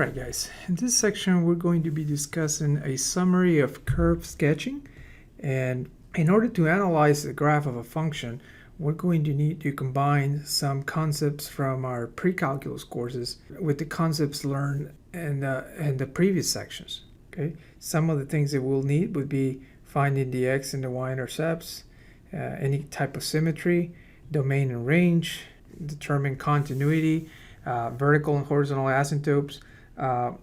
Alright guys, in this section we're going to be discussing a summary of curve sketching, and in order to analyze the graph of a function we're going to need to combine some concepts from our pre-calculus courses with the concepts learned in the previous sections. Okay, some of the things that we'll need would be finding the x and the y intercepts, any type of symmetry, domain and range, determine continuity, vertical and horizontal asymptotes. We're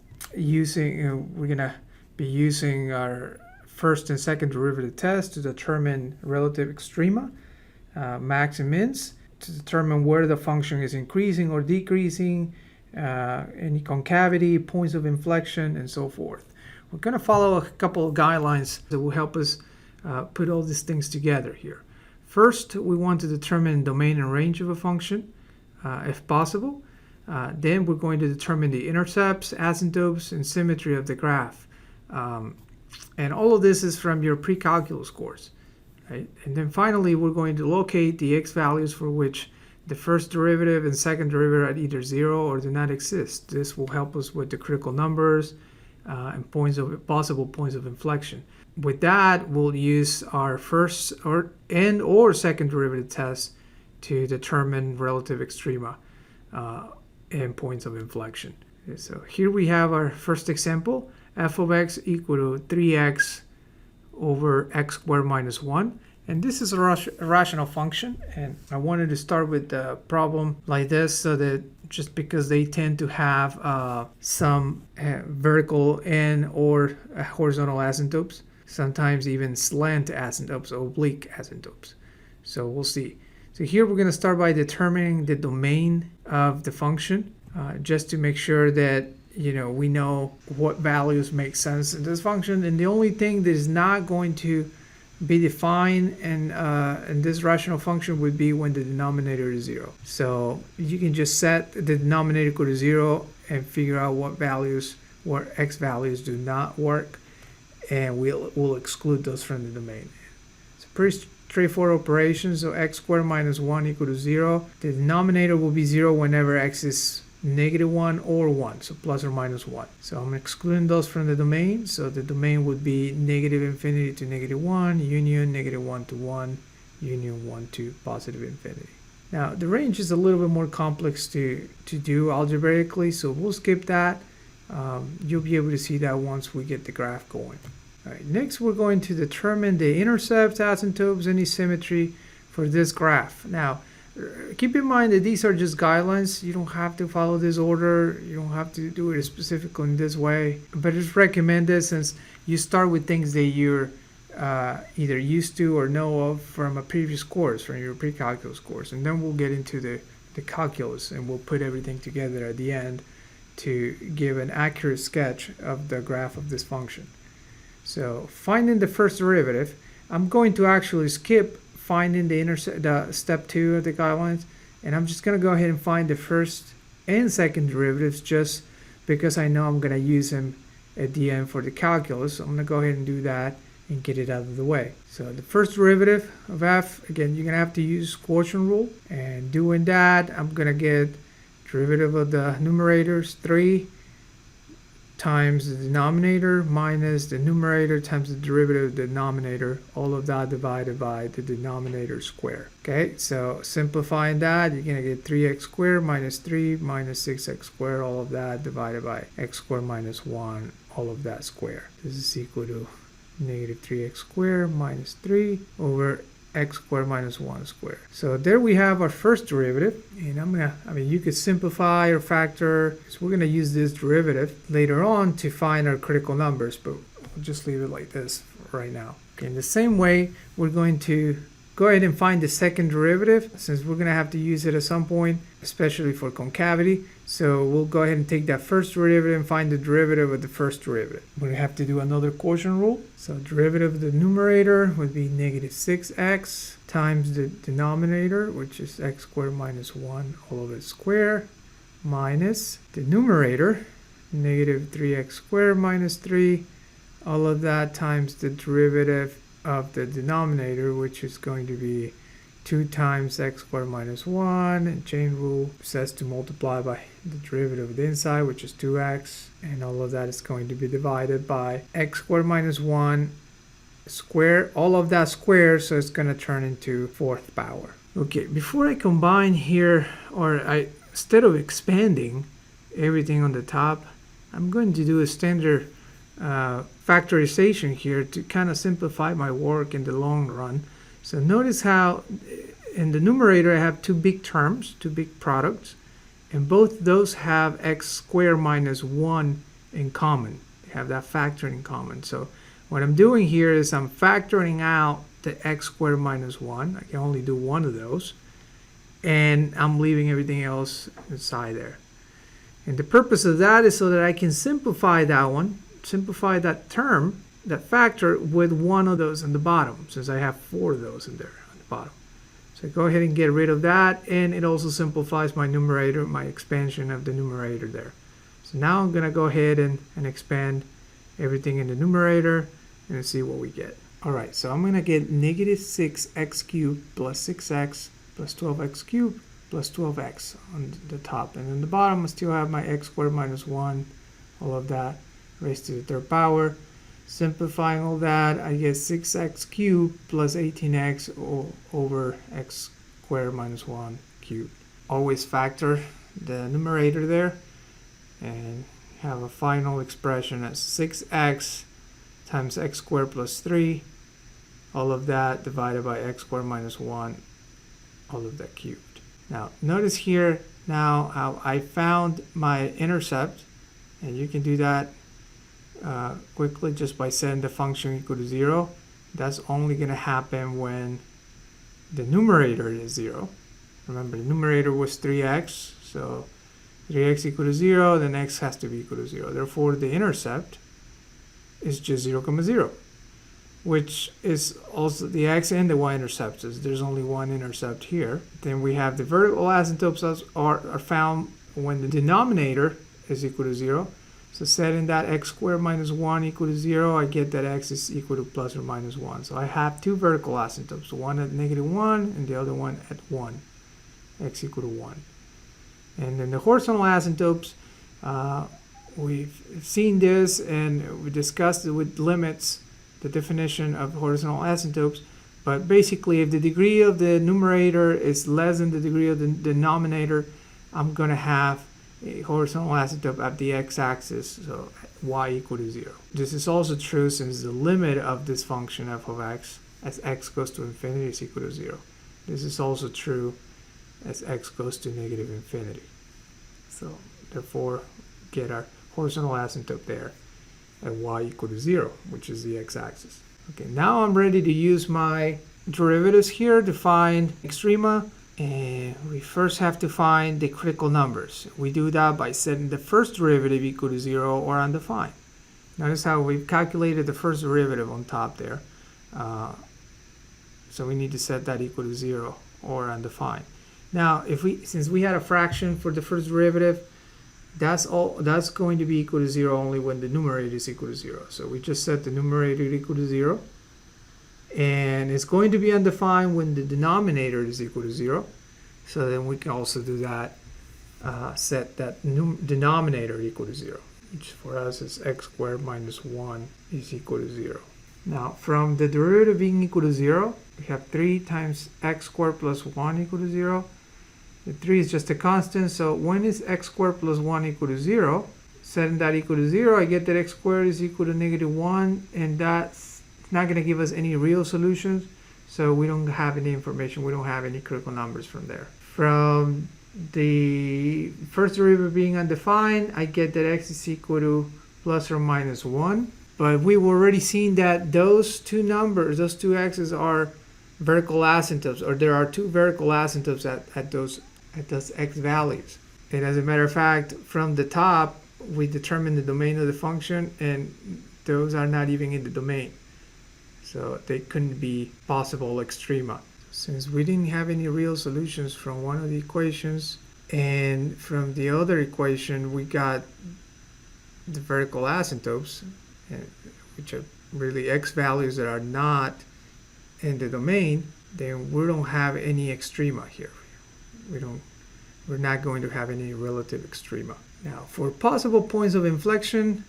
gonna be using our first and second derivative test to determine relative extrema, max and mins, to determine where the function is increasing or decreasing, any concavity, points of inflection, and so forth. We're gonna follow a couple of guidelines that will help us put all these things together here. First, we want to determine domain and range of a function, if possible. Then we're going to determine the intercepts, asymptotes, and symmetry of the graph. And all of this is from your pre-calculus course. Right? And then finally, we're going to locate the x values for which the first derivative and second derivative are either 0 or do not exist. This will help us with the critical numbers and possible points of inflection. With that, we'll use our first or second derivative test to determine relative extrema and points of inflection. Okay, so here we have our first example, f of x equal to 3x over x squared minus 1. And this is a rational function, and I wanted to start with the problem like this so that just because they tend to have some vertical and or horizontal asymptotes, sometimes even slant asymptotes, oblique asymptotes. So we'll see. So here we're going to start by determining the domain of the function, just to make sure that we know what values make sense in this function. And the only thing that is not going to be defined in this rational function would be when the denominator is 0. So you can just set the denominator equal to 0 and figure out what x values do not work, and we'll exclude those from the domain. It's a pretty straightforward operation. So x squared minus 1 equal to 0. The denominator will be 0 whenever x is -1 or 1, so plus or minus 1. So I'm excluding those from the domain. So the domain would be negative infinity to -1, union -1 to 1, union 1 to positive infinity. Now the range is a little bit more complex to do algebraically, so we'll skip that. You'll be able to see that once we get the graph going. All right, next we're going to determine the intercepts, asymptotes, any symmetry for this graph. Now, keep in mind that these are just guidelines. You don't have to follow this order. You don't have to do it specifically in this way. But it's recommended since you start with things that you're either used to or know of from a previous course, from your pre-calculus course. And then we'll get into the calculus, and we'll put everything together at the end to give an accurate sketch of the graph of this function. So finding the first derivative, I'm going to actually skip finding the step 2 of the guidelines, and I'm just going to go ahead and find the first and second derivatives just because I know I'm going to use them at the end for the calculus. So I'm going to go ahead and do that and get it out of the way. So the first derivative of f, again, you're going to have to use quotient rule, and doing that I'm going to get derivative of the numerators 3 times the denominator minus the numerator times the derivative of the denominator, all of that divided by the denominator square. Okay, so simplifying that, you're going to get 3x squared minus 3 minus 6x squared, all of that divided by x squared minus 1, all of that square. This is equal to negative 3x squared minus 3 over x squared minus 1 squared. So there we have our first derivative, and you could simplify or factor. So we're gonna use this derivative later on to find our critical numbers, but we'll just leave it like this right now. Okay, in the same way, we're going to go ahead and find the second derivative, since we're gonna have to use it at some point, especially for concavity. So we'll go ahead and take that first derivative and find the derivative of the first derivative. We have to do another quotient rule. So derivative of the numerator would be negative 6x times the denominator, which is x squared minus 1 all over square, minus the numerator, negative 3x squared minus 3, all of that times the derivative of the denominator, which is going to be 2 times x squared minus 1, and chain rule says to multiply by the derivative of the inside, which is 2x, and all of that is going to be divided by x squared minus 1 square, all of that square, so it's going to turn into fourth power. Okay, before I combine here, instead of expanding everything on the top, I'm going to do a standard factorization here to kind of simplify my work in the long run. So notice how in the numerator I have two big terms, two big products, and both those have x squared minus 1 in common. They have that factor in common. So what I'm doing here is I'm factoring out the x squared minus 1. I can only do one of those, and I'm leaving everything else inside there. And the purpose of that is so that I can simplify that one, simplify that term, that factor, with one of those on the bottom, since I have 4 of those in there on the bottom. So go ahead and get rid of that, and it also simplifies my numerator, my expansion of the numerator there. So now I'm going to go ahead and expand everything in the numerator and see what we get. Alright, so I'm going to get negative 6x cubed plus 6x plus 12x cubed plus 12x on the top. And in the bottom, I still have my x squared minus 1, all of that, raised to the third power. Simplifying all that, I get 6x cubed plus 18x over x squared minus 1 cubed. Always factor the numerator there and have a final expression as 6x times x squared plus 3, all of that divided by x squared minus 1, all of that cubed. Now notice here now how I found my intercept, and you can do that quickly just by setting the function equal to 0. That's only going to happen when the numerator is 0. Remember, the numerator was 3x, so 3x equal to 0, then x has to be equal to 0. Therefore, the intercept is just 0, 0, which is also the x and the y-intercepts. There's only one intercept here. Then we have the vertical asymptotes are found when the denominator is equal to 0. So setting that x squared minus 1 equal to 0, I get that x is equal to plus or minus 1. So I have two vertical asymptotes, one at -1 and the other one at 1, x equal to 1. And then the horizontal asymptotes, we've seen this and we discussed it with limits, the definition of horizontal asymptotes. But basically, if the degree of the numerator is less than the degree of the denominator, I'm going to have a horizontal asymptote at the x-axis, so y equal to 0. This is also true since the limit of this function f of x as x goes to infinity is equal to 0. This is also true as x goes to negative infinity. So therefore, get our horizontal asymptote there at y equal to 0, which is the x-axis. Okay, now I'm ready to use my derivatives here to find extrema. And we first have to find the critical numbers. We do that by setting the first derivative equal to 0 or undefined. Notice how we've calculated the first derivative on top there. So we need to set that equal to 0 or undefined. Now, since we had a fraction for the first derivative, that's going to be equal to 0 only when the numerator is equal to 0. So we just set the numerator equal to 0. And it's going to be undefined when the denominator is equal to 0. So then we can also do that, set that denominator equal to 0, which for us is x squared minus 1 is equal to 0. Now, from the derivative being equal to 0, we have 3 times x squared plus 1 equal to 0. The 3 is just a constant, so when is x squared plus 1 equal to 0? Setting that equal to 0, I get that x squared is equal to -1, and that's not going to give us any real solutions, so we don't have any information, we don't have any critical numbers from there. From the first derivative being undefined, I get that x is equal to plus or minus 1, but we've already seen that those two numbers, those two x's are vertical asymptotes, or there are two vertical asymptotes at those x values. And as a matter of fact, from the top, we determine the domain of the function, and those are not even in the domain. So they couldn't be possible extrema. Since we didn't have any real solutions from one of the equations, and from the other equation we got the vertical asymptotes, which are really x values that are not in the domain, then we don't have any extrema here. We're not going to have any relative extrema. Now, for possible points of inflection,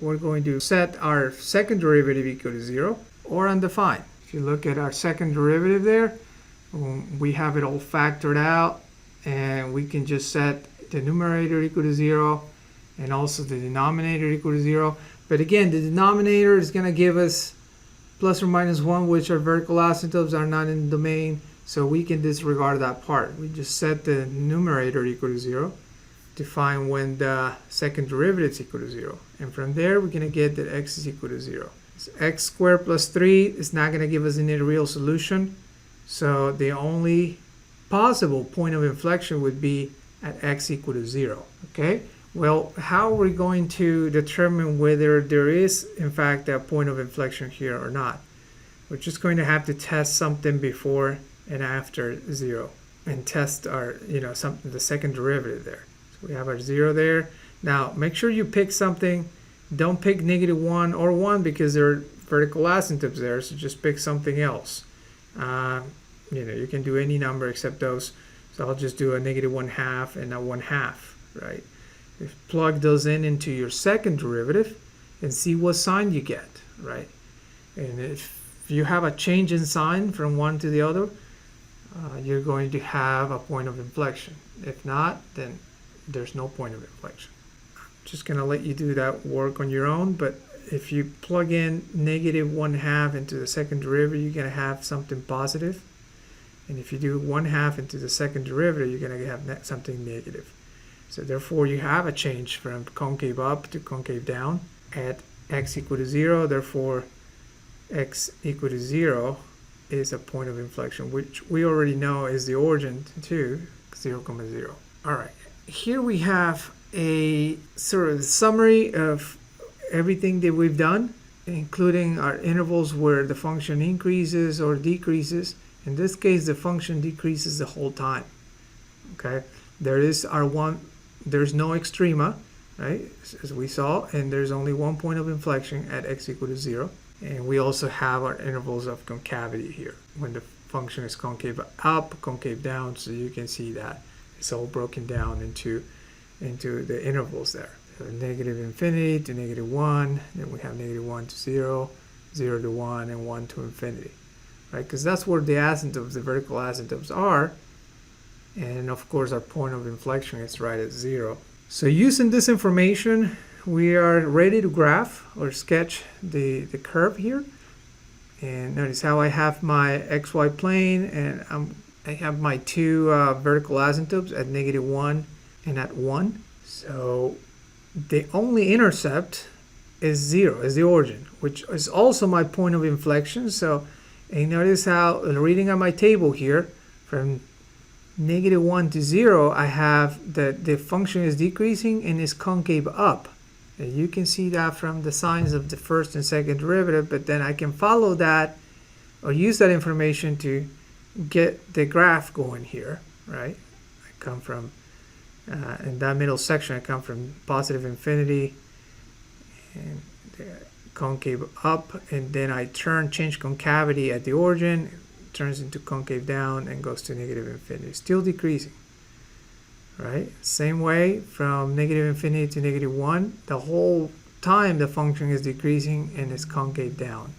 we're going to set our second derivative equal to 0 or undefined. If you look at our second derivative there, we have it all factored out, and we can just set the numerator equal to 0 and also the denominator equal to 0. But again, the denominator is going to give us plus or minus 1, which our vertical asymptotes are not in the domain, so we can disregard that part. We just set the numerator equal to 0 to find when the second derivative is equal to 0. And from there, we're going to get that x is equal to 0. So x squared plus 3 is not going to give us any real solution. So the only possible point of inflection would be at x equal to 0. Okay? Well, how are we going to determine whether there is, in fact, a point of inflection here or not? We're just going to have to test something before and after 0 and test our, the second derivative there. So we have our 0 there. Now, make sure you pick something. Don't pick -1 or 1 because there are vertical asymptotes there, so just pick something else. You can do any number except those. So I'll just do a -1/2 and a 1/2, right? Plug those into your second derivative and see what sign you get, right? And if you have a change in sign from one to the other, you're going to have a point of inflection. If not, then there's no point of inflection. I'm just going to let you do that work on your own, but if you plug in -1/2 into the second derivative, you're going to have something positive. And if you do 1/2 into the second derivative, you're going to have something negative. So therefore, you have a change from concave up to concave down at x equal to 0. Therefore, x equal to 0 is a point of inflection, which we already know is the origin to 0, 0. All right, here we have a sort of summary of everything that we've done, including our intervals where the function increases or decreases. In this case, the function decreases the whole time. Okay, there's no extrema, right, as we saw, and there's only one point of inflection at x equal to 0. And we also have our intervals of concavity here, when the function is concave up, concave down, so you can see that it's all broken down into the intervals there. So -infinity to -1, then we have -1 to 0, 0 to 1, and 1 to infinity, right? Because that's where the asymptotes, the vertical asymptotes are. And of course, our point of inflection is right at 0. So using this information, we are ready to graph or sketch the curve here. And notice how I have my xy plane, and I have my two vertical asymptotes at -1 and at 1. So the only intercept is 0, is the origin, which is also my point of inflection. So and notice how, reading on my table here, from -1 to 0, I have that the function is decreasing and is concave up. And you can see that from the signs of the first and second derivative, but then I can follow that or use that information to get the graph going here, right? I come from, in that middle section, I come from positive infinity and concave up, and then I change concavity at the origin, turns into concave down and goes to -infinity, still decreasing, right? Same way from -infinity to -1, the whole time the function is decreasing and is concave down.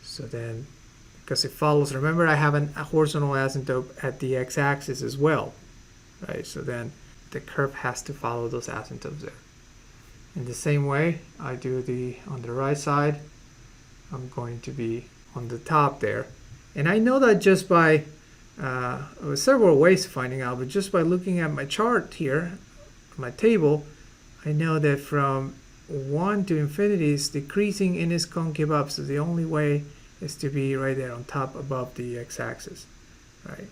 So then, because it follows, remember I have a horizontal asymptote at the x-axis as well, right? So then the curve has to follow those asymptotes there. In the same way, I do on the right side, I'm going to be on the top there. And I know that just by, several ways of finding out, but just by looking at my chart here, my table, I know that from 1 to infinity is decreasing and is concave up. So the only way is to be right there on top above the x-axis, right?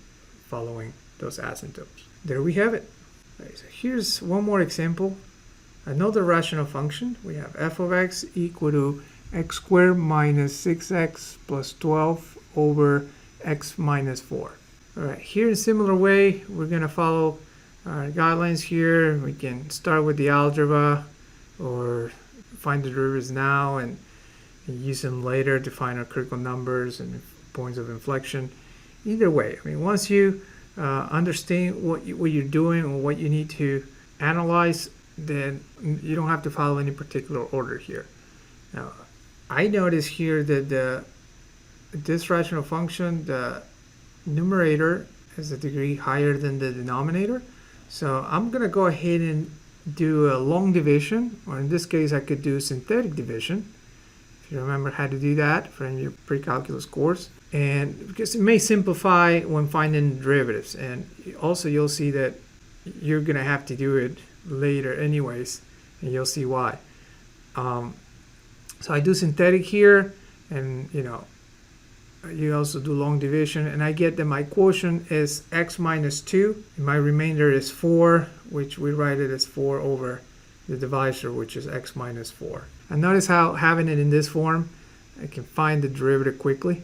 Following those asymptotes. There we have it. Right, so here's one more example. Another rational function. We have f of x equal to x squared minus 6x plus 12 over x minus 4. All right, here in a similar way, we're going to follow our guidelines here. We can start with the algebra or find the derivatives now and use them later to find our critical numbers and points of inflection. Either way, I mean, once you understand what you're doing or what you need to analyze, then you don't have to follow any particular order here. Now, I notice here that this rational function, the numerator has a degree higher than the denominator. So I'm going to go ahead and do a long division, or in this case I could do synthetic division, if you remember how to do that from your pre-calculus course. And because it may simplify when finding derivatives, and also you'll see that you're going to have to do it later anyways, and you'll see why. So I do synthetic here, and you also do long division, and I get that my quotient is x minus 2, and my remainder is 4, which we write it as 4 over the divisor, which is x minus 4. And notice how having it in this form, I can find the derivative quickly.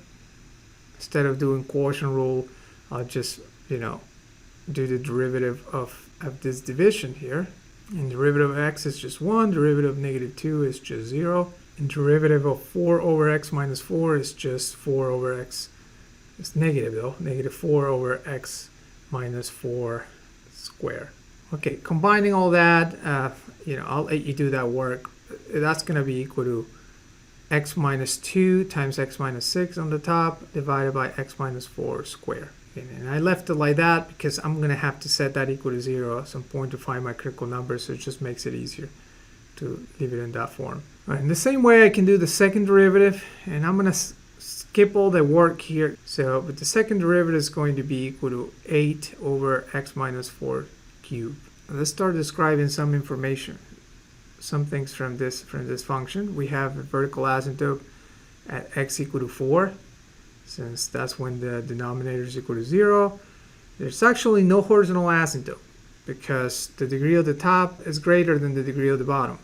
Instead of doing quotient rule, I'll just, do the derivative of this division here. And derivative of x is just 1, derivative of negative 2 is just 0. And derivative of 4 over x minus 4 is just 4 over x. It's negative though, negative 4 over x minus 4 squared. Okay, combining all that, I'll let you do that work. That's going to be equal to x minus 2 times x minus 6 on the top divided by x minus 4 squared. And I left it like that because I'm going to have to set that equal to 0 at some point to find my critical number, so it just makes it easier to leave it in that form. All right, in the same way I can do the second derivative, and I'm going to skip all the work here. But the second derivative is going to be equal to 8 over x minus 4 cubed. Let's start describing some information, some things from this function. We have a vertical asymptote at x equal to 4, since that's when the denominator is equal to 0. There's actually no horizontal asymptote because the degree of the top is greater than the degree of the bottom,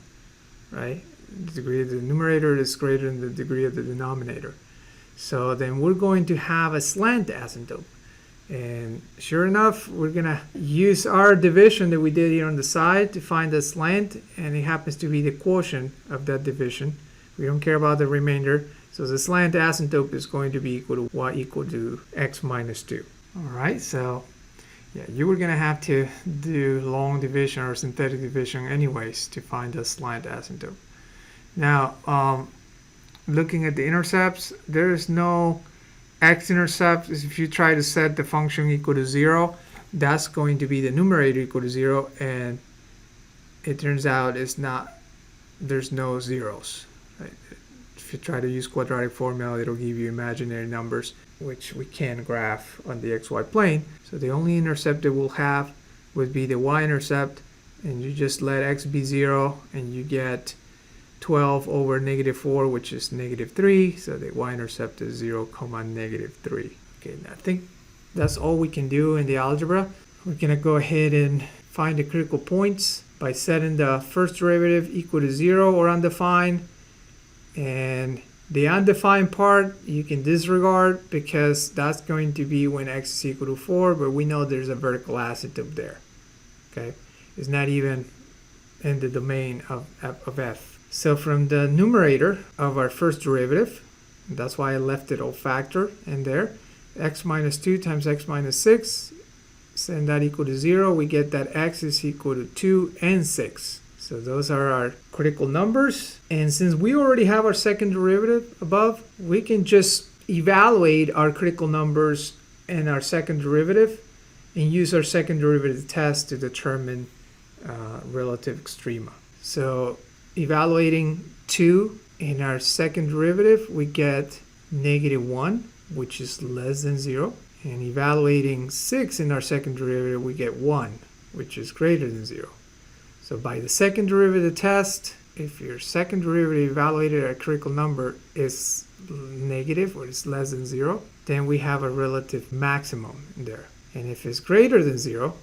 right? The degree of the numerator is greater than the degree of the denominator. So then we're going to have a slant asymptote. And sure enough, we're going to use our division that we did here on the side to find the slant, and it happens to be the quotient of that division. We don't care about the remainder. So the slant asymptote is going to be equal to y equal to x minus 2. All right, so yeah, you were going to have to do long division or synthetic division anyways to find the slant asymptote. Now, looking at the intercepts, there is no x-intercept. If you try to set the function equal to 0, that's going to be the numerator equal to 0, and it turns out there's no zeros. Right? If you try to use quadratic formula, it'll give you imaginary numbers, which we can't graph on the xy plane. So the only intercept that we'll have would be the y-intercept, and you just let x be 0, and you get 12 over negative 4, which is negative 3. So the y-intercept is 0, negative 3. Okay, I think that's all we can do in the algebra. We're going to go ahead and find the critical points by setting the first derivative equal to 0 or undefined. And the undefined part you can disregard because that's going to be when x is equal to 4, but we know there's a vertical asymptote there. Okay, it's not even in the domain of f. So from the numerator of our first derivative, that's why I left it all factor in there, x minus 2 times x minus 6, send that equal to 0, we get that x is equal to 2 and 6. So those are our critical numbers. And since we already have our second derivative above, we can just evaluate our critical numbers and our second derivative and use our second derivative test to determine relative extrema. So evaluating 2 in our second derivative, we get negative 1, which is less than 0. And evaluating 6 in our second derivative, we get 1, which is greater than 0. So by the second derivative test, if your second derivative evaluated at a critical number is negative or is less than 0, then we have a relative maximum there. And if it's greater than 0,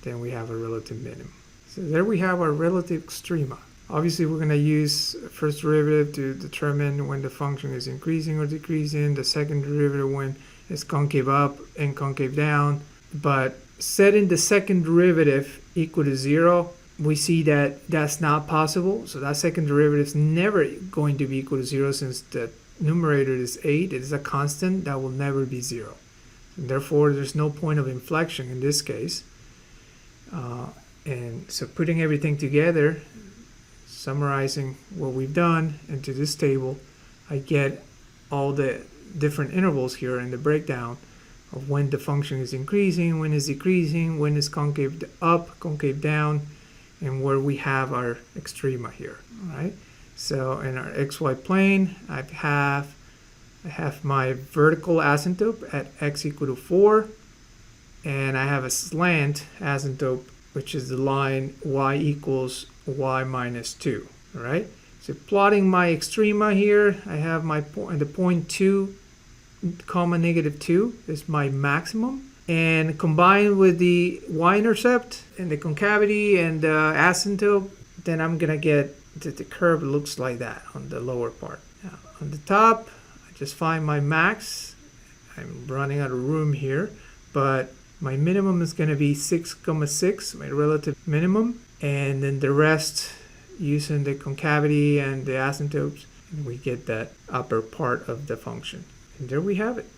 then we have a relative minimum. So there we have our relative extrema. Obviously, we're going to use first derivative to determine when the function is increasing or decreasing, the second derivative when it's concave up and concave down. But setting the second derivative equal to 0, we see that that's not possible. So that second derivative is never going to be equal to 0 since the numerator is 8, it is a constant that will never be 0. And therefore, there's no point of inflection in this case. And so putting everything together, summarizing what we've done into this table, I get all the different intervals here in the breakdown of when the function is increasing, when it's decreasing, when it's concave up, concave down, and where we have our extrema here, right? So in our xy plane, I have my vertical asymptote at x equal to 4, and I have a slant asymptote, which is the line y equals y minus 2, right? So plotting my extrema here, I have my point, the point 2 comma negative 2 is my maximum, and combined with the y-intercept and the concavity and the asymptote, then I'm gonna get that the curve looks like that on the lower part. Now, on the top, I just find my max. I'm running out of room here, but my minimum is going to be 6,6, my relative minimum, and then the rest using the concavity and the asymptotes, and we get that upper part of the function. And there we have it.